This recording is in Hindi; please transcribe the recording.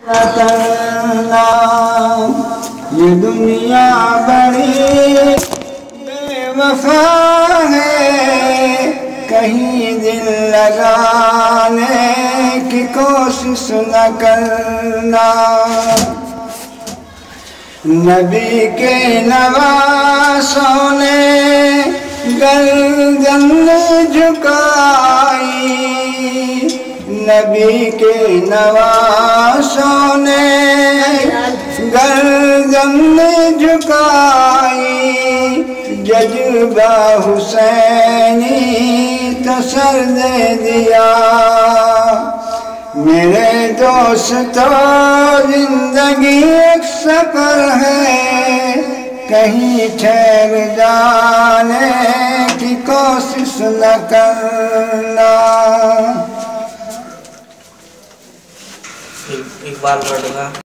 करना ये दुनिया बड़ी बेवफा है, कहीं दिल लगाने की कोशिश न करना। नबी के नवासों ने गर्दन झुकाई, नबी के नवासों ने गर्दन झुकाई। जज्बा हुसैनी तो सर दे दिया। मेरे दोस्तों जिंदगी एक सफर है, कहीं ठहर जाने की कोशिश न करना। एक बार पढ़ूंगा।